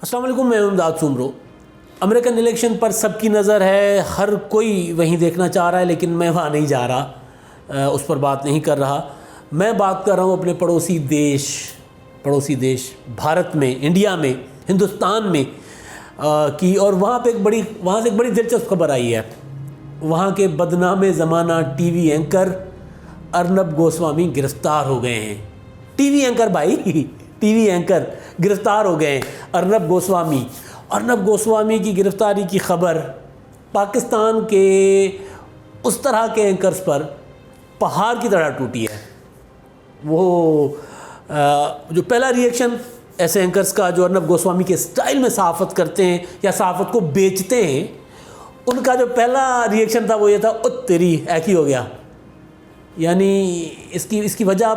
السلام علیکم، میں امداد سومرو۔ امریکن الیکشن پر سب کی نظر ہے، ہر کوئی وہیں دیکھنا چاہ رہا ہے، لیکن میں وہاں نہیں جا رہا، اس پر بات نہیں کر رہا۔ میں بات کر رہا ہوں اپنے پڑوسی دیش بھارت میں، انڈیا میں، ہندوستان میں کی، اور وہاں سے ایک بڑی دلچسپ خبر آئی ہے۔ وہاں کے بدنام زمانہ T V anchor Arnab Goswami گرفتار ہو گئے ہیں۔ ٹی وی اینکر بھائی، ٹی وی اینکر گرفتار ہو گئے ہیں، ارنب گوسوامی کی گرفتاری کی خبر پاکستان کے اس طرح کے اینکرز پر پہاڑ کی طرح ٹوٹی ہے۔ وہ جو پہلا ریئیکشن ایسے اینکرز کا جو ارنب گوسوامی کے سٹائل میں صحافت کرتے ہیں یا صحافت کو بیچتے ہیں، ان کا جو پہلا ریئیکشن تھا وہ یہ تھا، تیری ایک ہی ہو گیا۔ یعنی اس کی وجہ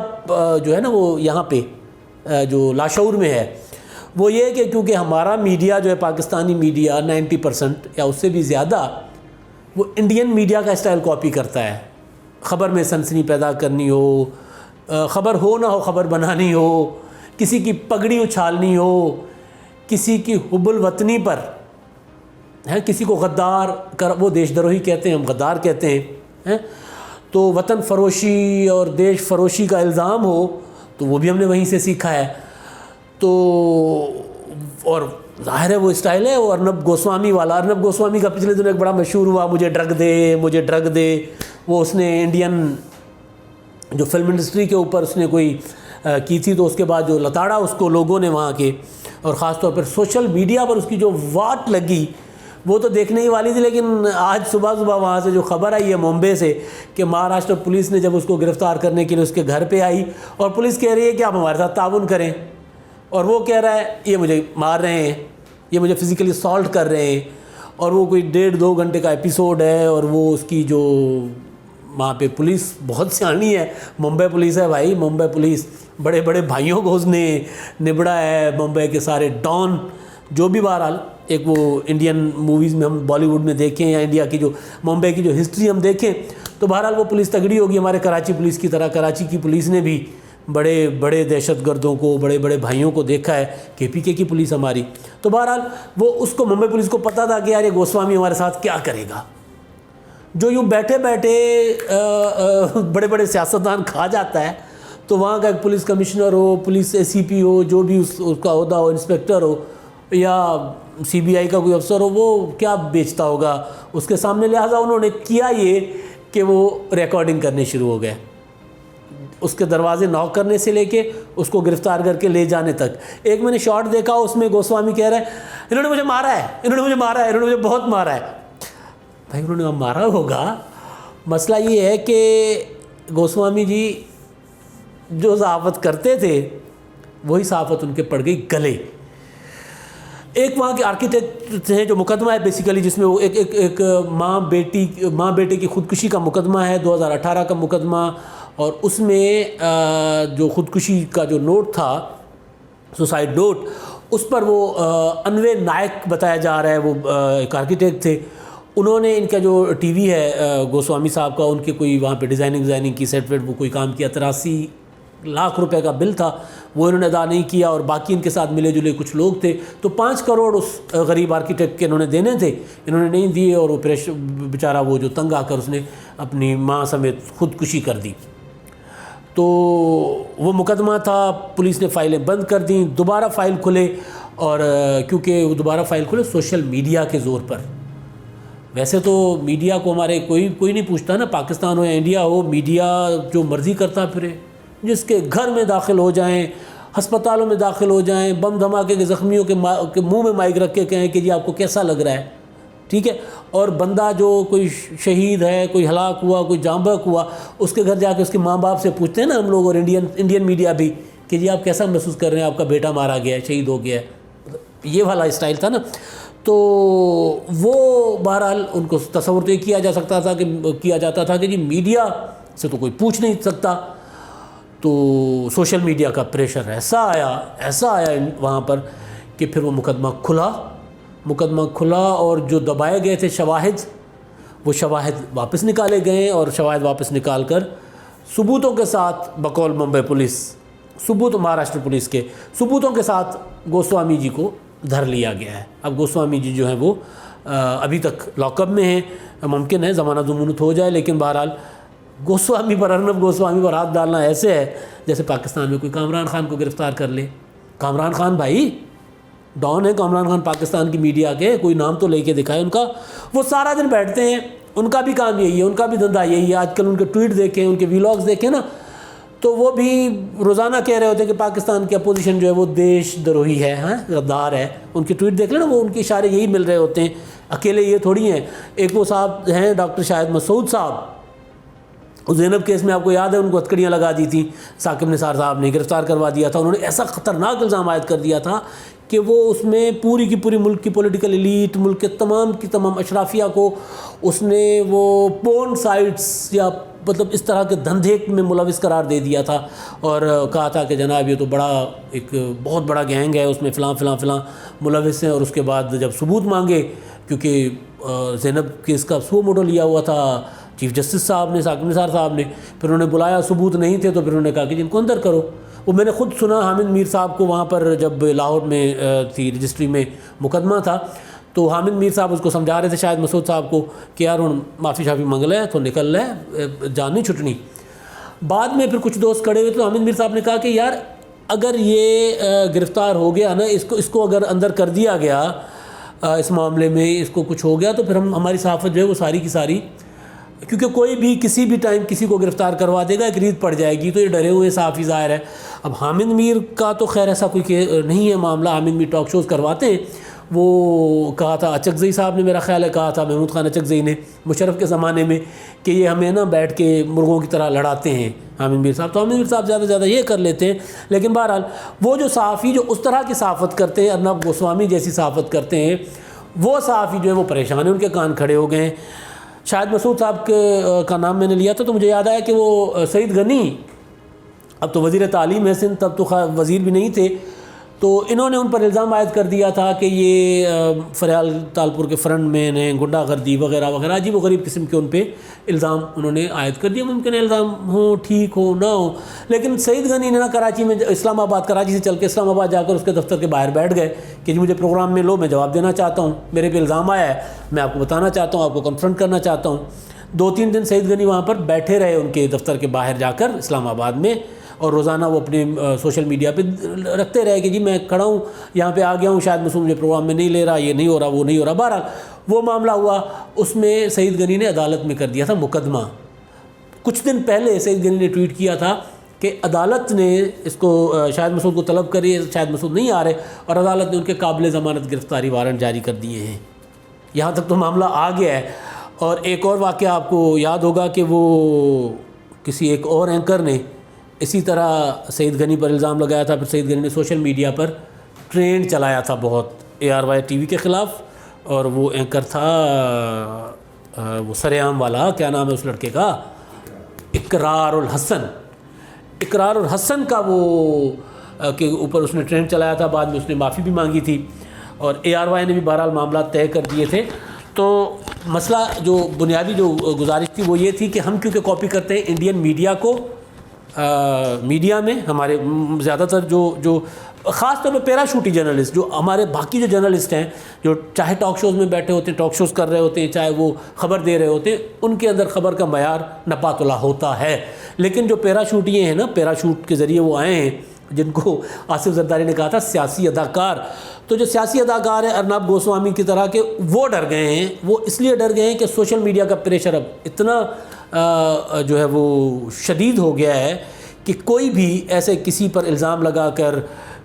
جو ہے نا، وہ یہاں پہ جو لاشعور میں ہے، وہ یہ کہ کیونکہ ہمارا میڈیا جو ہے، پاکستانی میڈیا 90% یا اس سے بھی زیادہ وہ انڈین میڈیا کا اسٹائل کاپی کرتا ہے۔ خبر میں سنسنی پیدا کرنی ہو، خبر ہو نہ ہو خبر بنانی ہو، کسی کی پگڑی اچھالنی ہو، کسی کی حب الوطنی پر کسی کو غدار وہ دیش دروہی کہتے ہیں، ہم غدار کہتے ہیں، تو وطن فروشی اور دیش فروشی کا الزام ہو تو وہ بھی ہم نے وہیں سے سیکھا ہے۔ تو اور ظاہر ہے وہ اسٹائل ہے وہ ارنب گوسوامی والا۔ ارنب گوسوامی کا پچھلے دنوں ایک بڑا مشہور ہوا، مجھے ڈرگ دے۔ وہ اس نے انڈین جو فلم انڈسٹری کے اوپر اس نے کوئی کی تھی، تو اس کے بعد جو لتاڑا اس کو لوگوں نے وہاں کے، اور خاص طور پر سوشل میڈیا پر اس کی جو واٹ لگی وہ تو دیکھنے ہی والی تھی۔ لیکن آج صبح وہاں سے جو خبر آئی ہے ممبئی سے کہ مہاراشٹر پولیس نے جب اس کو گرفتار کرنے کے لیے اس کے گھر پہ آئی، اور پولیس کہہ رہی ہے کہ آپ ہمارے ساتھ تعاون کریں، اور وہ کہہ رہا ہے یہ مجھے مار رہے ہیں، یہ مجھے فزیکلی اسالٹ کر رہے ہیں، اور وہ کوئی 1.5-2 گھنٹے کا ایپیسوڈ ہے۔ اور وہ اس کی جو وہاں پہ پولیس بہت سیانی ہے، ممبئی پولیس ہے بھائی، ممبئی پولیس بڑے بڑے بھائیوں کو اس نے نبڑا ہے، ممبئی کے سارے ڈان جو بھی۔ بہرحال ایک وہ انڈین موویز میں ہم بالی ووڈ میں دیکھیں یا انڈیا کی جو ممبئی کی جو ہسٹری ہم دیکھیں، تو بہرحال وہ پولیس تگڑی ہوگی ہمارے کراچی پولیس کی طرح۔ کراچی کی پولیس نے بھی بڑے بڑے دہشت گردوں کو، بڑے بڑے بھائیوں کو دیکھا ہے، KPK کی پولیس ہماری۔ تو بہرحال وہ اس کو ممبئی پولیس کو پتہ تھا کہ یار یہ گوسوامی ہمارے ساتھ کیا کرے گا، جو یوں بیٹھے بیٹھے بڑے بڑے سیاستدان کھا جاتا ہے۔ تو وہاں کا ایک پولیس کمشنر ہو، پولیس ACP ہو، جو بھی اس کا عہدہ ہو، انسپیکٹر ہو یا CBI کا کوئی افسر ہو، وہ کیا بیچتا ہوگا اس کے سامنے۔ لہٰذا انہوں نے کیا یہ کہ وہ ریکارڈنگ کرنے شروع ہو گئے، اس کے دروازے ناک کرنے سے لے کے اس کو گرفتار کر کے لے جانے تک۔ ایک میں نے شارٹ دیکھا، اس میں گوسوامی کہہ رہا ہے انہوں نے مجھے مارا ہے، انہوں نے مجھے بہت مارا ہے۔ بھائی انہوں نے مارا ہوگا، مسئلہ یہ ہے کہ گوسوامی جی جو صحافت کرتے تھے وہی صحافت ان کے پڑ گئی گلے۔ ایک وہاں کے آرکیٹیکٹ ہیں جو مقدمہ ہے بیسیکلی، جس میں وہ ایک ماں بیٹے کی خودکشی کا مقدمہ ہے، 2018 کا مقدمہ، اور اس میں جو خودکشی کا جو نوٹ تھا، سوسائڈ نوٹ، اس پر وہ انوے نائک بتایا جا رہا ہے، وہ ایک آرکیٹیکٹ تھے۔ انہوں نے ان کا جو ٹی وی ہے گوسوامی صاحب کا، ان کے کوئی وہاں پہ ڈیزائننگ کی سیٹ ویٹ وہ کوئی کام کیا، 83 لاکھ روپے کا بل تھا، وہ انہوں نے ادا نہیں کیا، اور باقی ان کے ساتھ ملے جلے کچھ لوگ تھے، تو 5 کروڑ اس غریب آرکیٹیکٹ کے انہوں نے دینے تھے، انہوں نے نہیں دیے، اور وہ بیچارہ وہ جو تنگ آ کر اس نے اپنی ماں سمیت خودکشی کر دی۔ تو وہ مقدمہ تھا، پولیس نے فائلیں بند کر دیں، دوبارہ فائل کھلے، اور کیونکہ وہ دوبارہ فائل کھلے سوشل میڈیا کے زور پر۔ ویسے تو میڈیا کو ہمارے کوئی نہیں پوچھتا نا، پاکستان ہو یا انڈیا ہو، میڈیا جو مرضی کرتا پھرے، جس کے گھر میں داخل ہو جائیں، ہسپتالوں میں داخل ہو جائیں، بم دھماکے کے زخمیوں کے منہ میں مائک رکھ کے کہیں کہ جی آپ کو کیسا لگ رہا ہے، ٹھیک ہے۔ اور بندہ جو کوئی شہید ہے، کوئی ہلاک ہوا، کوئی جاں بحق ہوا، اس کے گھر جا کے اس کے ماں باپ سے پوچھتے ہیں نا ہم لوگ، اور انڈین میڈیا بھی، کہ جی آپ کیسا محسوس کر رہے ہیں، آپ کا بیٹا مارا گیا ہے، شہید ہو گیا ہے، یہ والا اسٹائل تھا نا۔ تو وہ بہرحال ان کو تصور تو یہ کیا جاتا تھا کہ جی میڈیا سے تو کوئی پوچھ نہیں سکتا، تو سوشل میڈیا کا پریشر ایسا آیا وہاں پر کہ پھر وہ مقدمہ کھلا، اور جو دبائے گئے تھے شواہد، وہ شواہد واپس نکالے گئے، اور شواہد واپس نکال کر ثبوتوں کے ساتھ بقول ممبئی پولیس، ثبوت مہاراشٹر پولیس کے ثبوتوں کے ساتھ گوسوامی جی کو دھر لیا گیا ہے. اب گوسوامی جی جو ہیں وہ ابھی تک لاک اپ میں ہیں. ممکن ہے زمانہ ضمانت ہو جائے, لیکن بہرحال گوسوامی پر, ارنب گوسوامی پر ہاتھ ڈالنا ایسے ہے جیسے پاکستان میں کوئی کامران خان کو گرفتار کر لے. کامران خان بھائی ڈان ہے, کامران خان پاکستان کی میڈیا کے, کوئی نام تو لے کے دکھائے ان کا. وہ سارا دن بیٹھتے ہیں, ان کا بھی کام یہی ہے, ان کا بھی دھندا یہی ہے. آج کل ان کے ٹویٹ دیکھیں, ان کے ویلاگز دیکھیں نا, تو وہ بھی روزانہ کہہ رہے ہوتے ہیں کہ پاکستان کی اپوزیشن جو ہے وہ دیش دروہی ہے, غدار ہے. ان کی ٹویٹ دیکھ لیں نا, وہ ان کے اشارے یہی مل رہے ہوتے ہیں. اکیلے یہ تھوڑی ہیں. ایک وہ صاحب ہیں ڈاکٹر شاہد مسعود صاحب, اس زینب کیس میں آپ کو یاد ہے ان کو ہتکڑیاں لگا دی تھیں, ثاقب نثار صاحب نے گرفتار کروا دیا تھا. انہوں نے ایسا خطرناک الزام عائد کر دیا تھا کہ وہ اس میں پوری کی پوری ملک کی پولیٹیکل ایلیٹ, ملک کے تمام کی تمام اشرافیہ کو اس نے وہ پورن سائٹس یا مطلب اس طرح کے دھندے میں ملوث قرار دے دیا تھا, اور کہا تھا کہ جناب یہ تو بڑا ایک بہت بڑا گینگ ہے, اس میں فلاں فلاں فلاں ملوث ہیں. اور اس کے بعد جب ثبوت مانگے, کیونکہ زینب کیس کا سو موڈو لیا ہوا تھا چیف جسٹس صاحب نے, ثاقب نثار صاحب نے, پھر انہوں نے بلایا, ثبوت نہیں تھے تو پھر انہوں نے کہا کہ جن کو اندر کرو. وہ میں نے خود سنا حامد میر صاحب کو وہاں پر جب لاہور میں تھی رجسٹری میں مقدمہ تھا, تو حامد میر صاحب اس کو سمجھا رہے تھے شاید مسعود صاحب کو کہ یار ہوں معافی شافی منگ لے تو نکل لے, جان نہیں چھٹنی. بعد میں پھر کچھ دوست کھڑے ہوئے تو حامد میر صاحب نے کہا کہ یار اگر یہ گرفتار ہو گیا نا, اس کو اگر اندر کر دیا گیا اس معاملے میں, اس کو کچھ ہو گیا تو پھر ہماری صحافت جو ہے وہ ساری کی ساری, کیونکہ کوئی بھی کسی بھی ٹائم کسی کو گرفتار کروا دے گا, ایک ریت پڑ جائے گی. تو یہ ڈرے ہوئے صحافی ظاہر ہے. اب حامد میر کا تو خیر ایسا کوئی نہیں ہے معاملہ, حامد میر ٹاک شوز کرواتے ہیں. وہ کہا تھا اچکزئی صاحب نے, میرا خیال ہے کہا تھا محمود خان اچکزئی نے مشرف کے زمانے میں, کہ یہ ہمیں نا بیٹھ کے مرغوں کی طرح لڑاتے ہیں حامد میر صاحب. تو حامد میر صاحب زیادہ سے زیادہ یہ کر لیتے ہیں. لیکن بہرحال وہ جو صحافی جو اس طرح کی صحافت کرتے ہیں, ارنب گوسوامی جیسی صحافت کرتے ہیں, وہ صحافی جو ہے وہ پریشان ہیں, ان کے کان کھڑے ہو گئے ہیں. شاہد مسعود صاحب کا نام میں نے لیا تھا تو مجھے یاد آیا کہ وہ سعید غنی اب تو وزیر تعلیم ہے سندھ, تب تو وزیر بھی نہیں تھے, تو انہوں نے ان پر الزام عائد کر دیا تھا کہ یہ فریال تالپور کے فرنٹ میں نے غنڈہ گردی وغیرہ وغیرہ عجیب و غریب قسم کے ان پہ الزام انہوں نے عائد کر دیا. ممکن ہے الزام ہو, ٹھیک ہو, نہ ہو, لیکن سعید غنی نے نا کراچی میں اسلام آباد, کراچی سے چل کے اسلام آباد جا کر اس کے دفتر کے باہر بیٹھ گئے کہ جی مجھے پروگرام میں لو, میں جواب دینا چاہتا ہوں, میرے پہ الزام آیا ہے, میں آپ کو بتانا چاہتا ہوں, آپ کو کنفرنٹ کرنا چاہتا ہوں. 2-3 دن سعید غنی وہاں پر بیٹھے رہے ان کے دفتر کے باہر جا کر اسلام آباد میں, اور روزانہ وہ اپنے سوشل میڈیا پہ رکھتے رہے کہ جی میں کھڑا ہوں, یہاں پہ آ گیا ہوں, شاید مسعود مجھے پروگرام میں نہیں لے رہا, یہ نہیں ہو رہا, وہ نہیں ہو رہا. بہرحال وہ معاملہ ہوا, اس میں سعید غنی نے عدالت میں کر دیا تھا مقدمہ. کچھ دن پہلے سعید غنی نے ٹویٹ کیا تھا کہ عدالت نے اس کو شاہد مسعود کو طلب کری, شاہد مسعود نہیں آ رہے, اور عدالت نے ان کے قابل ضمانت گرفتاری وارنٹ جاری کر دیے ہیں. یہاں تک تو معاملہ آ گیا ہے. اور ایک اور واقعہ آپ کو یاد ہوگا کہ وہ کسی ایک اور اینکر نے اسی طرح سعید غنی پر الزام لگایا تھا. پھر سعید غنی نے سوشل میڈیا پر ٹرینڈ چلایا تھا بہت ARY ٹی وی کے خلاف, اور وہ اینکر تھا وہ سریام والا, کیا نام ہے اس لڑکے کا, اقرار الحسن. اقرار الحسن کا وہ کے اوپر اس نے ٹرینڈ چلایا تھا. بعد میں اس نے معافی بھی مانگی تھی, اور ARY نے بھی بہرحال معاملات طے کر دیے تھے. تو مسئلہ جو بنیادی جو گزارش تھی وہ یہ تھی کہ ہم کیونکہ کاپی کرتے ہیں انڈین میڈیا کو, میڈیا میں ہمارے زیادہ تر جو خاص طور پہ پیراشوٹی جرنلسٹ, جو ہمارے باقی جو جرنلسٹ ہیں جو چاہے ٹاک شوز میں بیٹھے ہوتے ہیں, ٹاک شوز کر رہے ہوتے ہیں, چاہے وہ خبر دے رہے ہوتے ہیں, ان کے اندر خبر کا معیار نپاتلا ہوتا ہے. لیکن جو پیراشوٹی ہیں نا, پیراشوٹ کے ذریعے وہ آئے ہیں, جن کو آصف زرداری نے کہا تھا سیاسی اداکار, تو جو سیاسی اداکار ہیں ارنب گوسوامی کی طرح کے, وہ ڈر گئے ہیں. وہ اس لیے ڈر گئے ہیں کہ سوشل میڈیا کا پریشر اب اتنا جو ہے وہ شدید ہو گیا ہے کہ کوئی بھی ایسے کسی پر الزام لگا کر,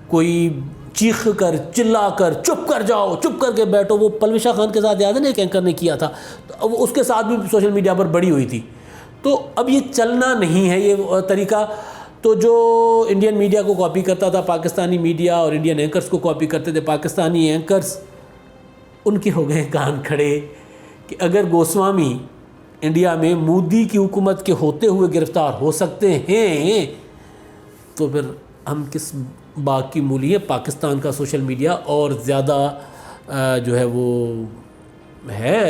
کوئی چیخ کر چلا کر چپ کر جاؤ, چپ کر کے بیٹھو. وہ پلوشہ خان کے ساتھ یاد ہے نا ایک اینکر نے کیا تھا, تو وہ اس کے ساتھ بھی سوشل میڈیا پر بڑی ہوئی تھی. تو اب یہ چلنا نہیں ہے یہ طریقہ. تو جو انڈین میڈیا کو کاپی کرتا تھا, پاکستانی میڈیا اور انڈین اینکرز کو کاپی کرتے تھے پاکستانی اینکرز, ان کے ہو گئے کان کھڑے کہ اگر گوسوامی انڈیا میں مودی کی حکومت کے ہوتے ہوئے گرفتار ہو سکتے ہیں تو پھر ہم کس باغ کی مولی ہے. پاکستان کا سوشل میڈیا اور زیادہ جو ہے وہ ہے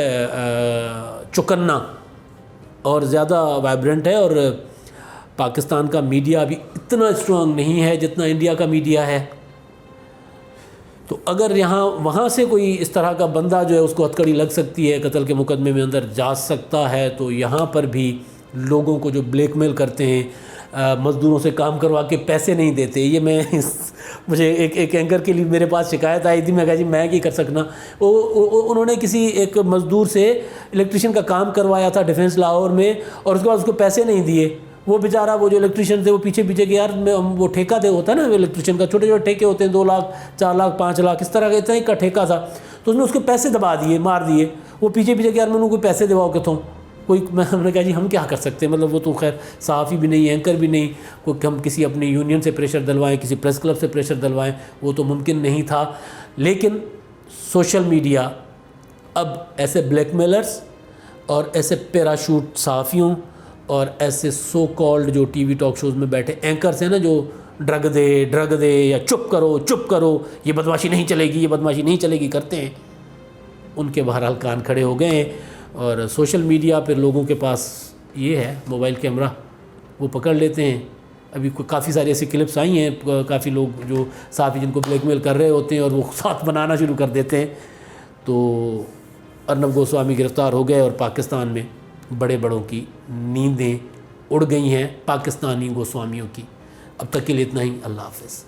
چکنا اور زیادہ وائبرنٹ ہے, اور پاکستان کا میڈیا ابھی اتنا اسٹرانگ نہیں ہے جتنا انڈیا کا میڈیا ہے. تو اگر وہاں سے کوئی اس طرح کا بندہ جو ہے اس کو ہتھکڑی لگ سکتی ہے، قتل کے مقدمے میں اندر جا سکتا ہے، تو یہاں پر بھی لوگوں کو جو بلیک میل کرتے ہیں، مزدوروں سے کام کروا کے پیسے نہیں دیتے. یہ مجھے ایک اینکر کے لیے میرے پاس شکایت آئی تھی. میں کہا جی میں کی کر سکنا. انہوں نے کسی ایک مزدور سے الیکٹریشین کا کام کروایا تھا ڈیفینس لاہور میں، اور اس کے بعد اس کو پیسے نہیں دیے. وہ بیچارہ وہ جو الیکٹریشین تھے وہ پیچھے کہ یار وہ ٹھیکہ دے ہوتا ہے نا الیکٹریشین کا، چھوٹے چھوٹے ٹھیکے ہوتے ہیں، 2 لاکھ 4 لاکھ 5 لاکھ اس طرح کا اتنا ہی کا ٹھیکہ تھا. تو اس نے اس کے پیسے دبا دیے، مار دیے. وہ پیچھے کہ یار میں انہوں کو پیسے دباؤ کتوں ہم نے کہا جی ہم کیا کر سکتے ہیں. مطلب وہ تو خیر صحافی بھی نہیں، اینکر بھی نہیں، کوئی ہم کسی اپنی یونین سے پریشر دلوائیں، کسی پریس کلب سے پریشر دلوائیں، وہ تو ممکن نہیں تھا. لیکن سوشل میڈیا اب ایسے بلیک میلرز اور ایسے پیراشوٹ صحافیوں اور ایسے سو کالڈ جو ٹی وی ٹاک شوز میں بیٹھے اینکرز ہیں نا، جو ڈرگ دے یا چپ کرو یہ بدمعاشی نہیں چلے گی کرتے ہیں، ان کے بہرحال کان کھڑے ہو گئے ہیں. اور سوشل میڈیا پہ لوگوں کے پاس یہ ہے موبائل کیمرہ، وہ پکڑ لیتے ہیں. ابھی کافی ساری ایسی کلپس آئی ہیں، کافی لوگ جو صحافی جن کو بلیک میل کر رہے ہوتے ہیں اور وہ ساتھ بنانا شروع کر دیتے ہیں. تو ارنب گوسوامی گرفتار ہو گئے اور پاکستان میں بڑے بڑوں کی نیندیں اڑ گئی ہیں پاکستانی گوسوامیوں کی. اب تک کے لیے اتنا ہی. اللہ حافظ.